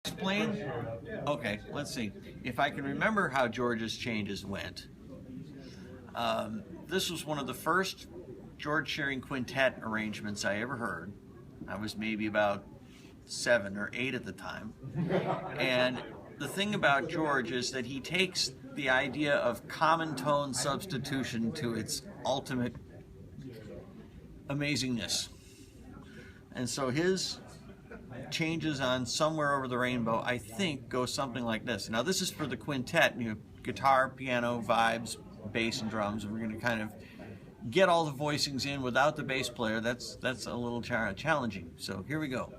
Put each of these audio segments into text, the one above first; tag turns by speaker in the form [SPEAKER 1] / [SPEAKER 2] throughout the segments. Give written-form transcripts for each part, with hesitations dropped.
[SPEAKER 1] Explain? Okay, let's see. If I can remember how George's changes went, this was one of the first George Shearing quintet arrangements I ever heard. I was maybe about 7 or 8 at the time. And the thing about George is that he takes the idea of common tone substitution to its ultimate amazingness. And so his changes on Somewhere Over the Rainbow, I think, go something like this. Now this is for the quintet, guitar, piano, vibes, bass, and drums. We're going to kind of get all the voicings in without the bass player. That's a little challenging. So here we go.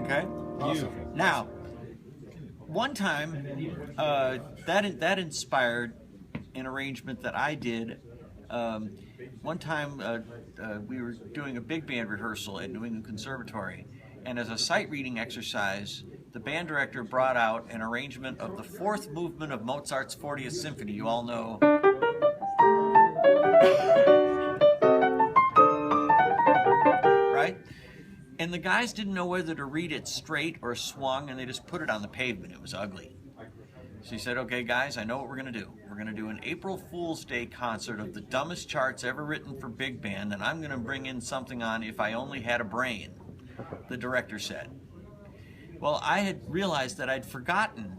[SPEAKER 1] Okay? Awesome. Now, one time, that inspired an arrangement that I did. One time, we were doing a big band rehearsal at New England Conservatory, and as a sight reading exercise, the band director brought out an arrangement of the 4th movement of Mozart's 40th Symphony. You all know. Right? And the guys didn't know whether to read it straight or swung, and they just put it on the pavement. It was ugly. So he said, okay, guys, I know what we're going to do. We're going to do an April Fool's Day concert of the dumbest charts ever written for big band, and I'm going to bring in something on If I Only Had a Brain, the director said. Well, I had realized that I'd forgotten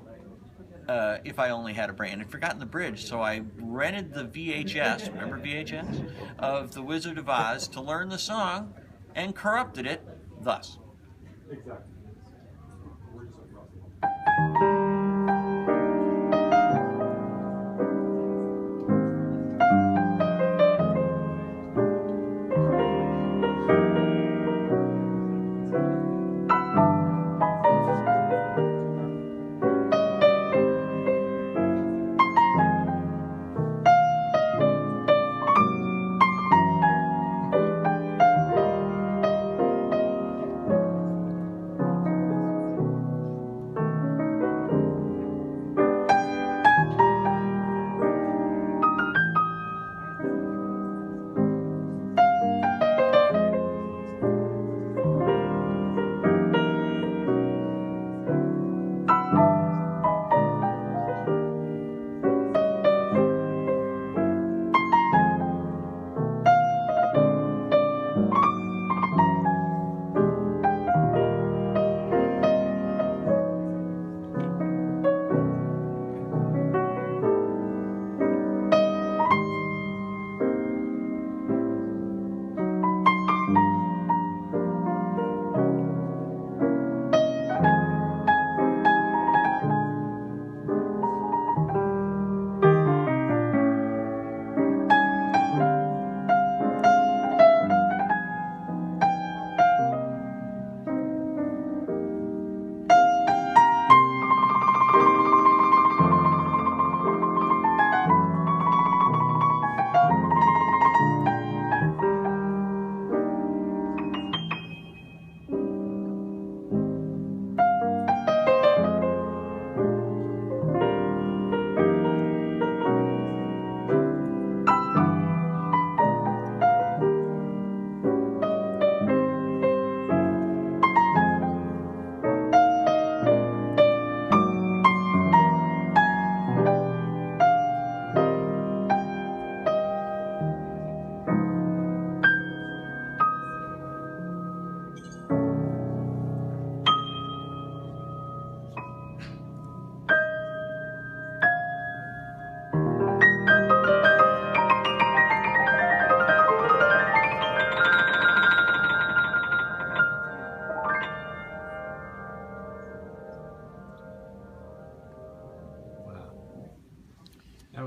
[SPEAKER 1] If I Only Had a Brain. I'd forgotten the bridge, so I rented the VHS, remember VHS, of The Wizard of Oz to learn the song and corrupted it thus. Exactly.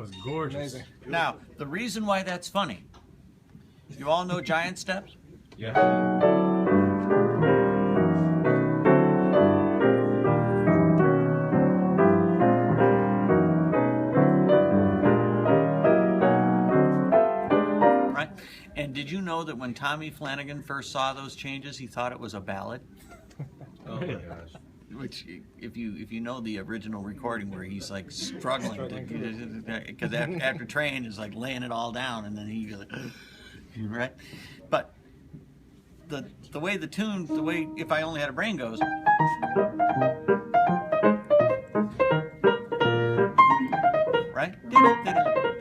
[SPEAKER 2] was gorgeous.
[SPEAKER 3] Amazing.
[SPEAKER 1] Now, the reason why that's funny, you all know giant steps?
[SPEAKER 2] Yeah.
[SPEAKER 1] Right? And did you know that when Tommy Flanagan first saw those changes, he thought it was a ballad?
[SPEAKER 2] Oh my gosh.
[SPEAKER 1] Which, if you know the original recording where he's like struggling because after Train is like laying it all down, and then he goes, right? But the way the tune, the way If I Only Had a Brain goes, right?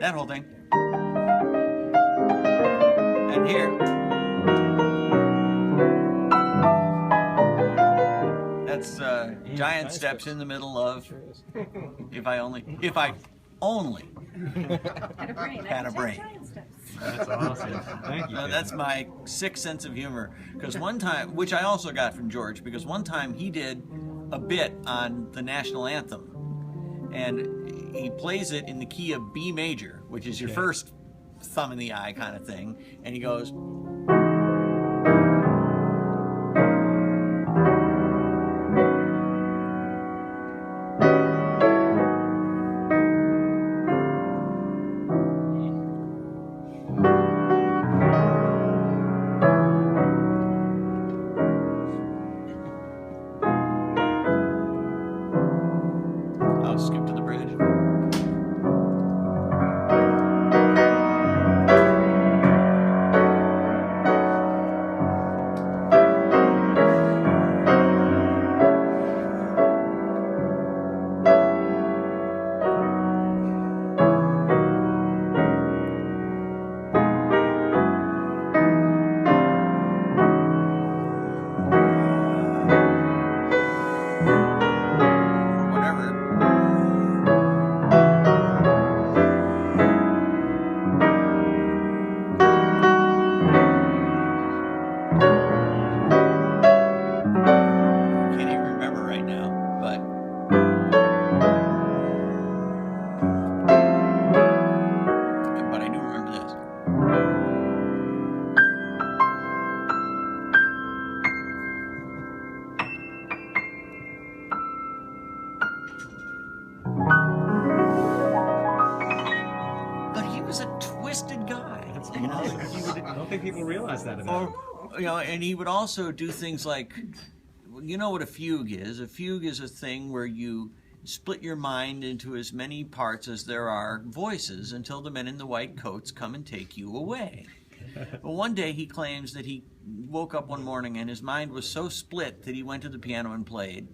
[SPEAKER 1] That whole thing. And here, that's giant steps in the middle of If I Only Had a Brain.
[SPEAKER 2] That's awesome. Thank you.
[SPEAKER 1] That's my sixth sense of humor. Because one time, which I also got from George, because one time he did a bit on the national anthem, and he plays it in the key of B major, which is your first thumb in the eye kind of thing, and he goes, I'll skip to the bridge.
[SPEAKER 2] I don't think people realize that about him.
[SPEAKER 1] And he would also do things like, you know what a fugue is? A fugue is a thing where you split your mind into as many parts as there are voices until the men in the white coats come and take you away. Well, one day he claims that he woke up one morning and his mind was so split that he went to the piano and played.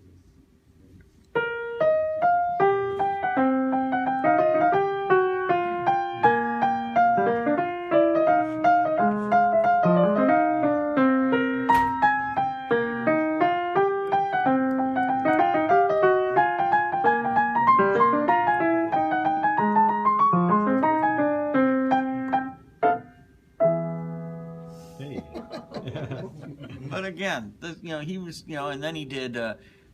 [SPEAKER 1] But again, he was, and then he did,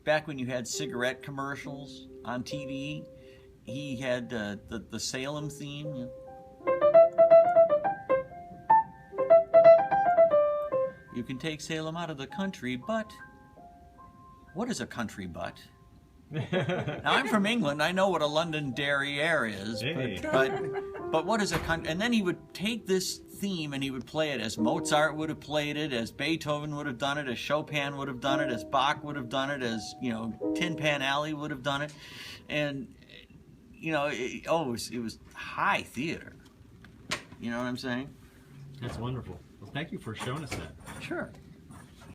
[SPEAKER 1] back when you had cigarette commercials on TV, he had the Salem theme. You can take Salem out of the country, but what is a country butt? Now, I'm from England. I know what a London derriere is, but what is a country? And then he would take this theme and he would play it as Mozart would have played it, as Beethoven would have done it, as Chopin would have done it, as Bach would have done it, as Tin Pan Alley would have done it, and it was high theater. You know what I'm saying?
[SPEAKER 2] That's wonderful. Well, thank you for showing us that.
[SPEAKER 1] Sure.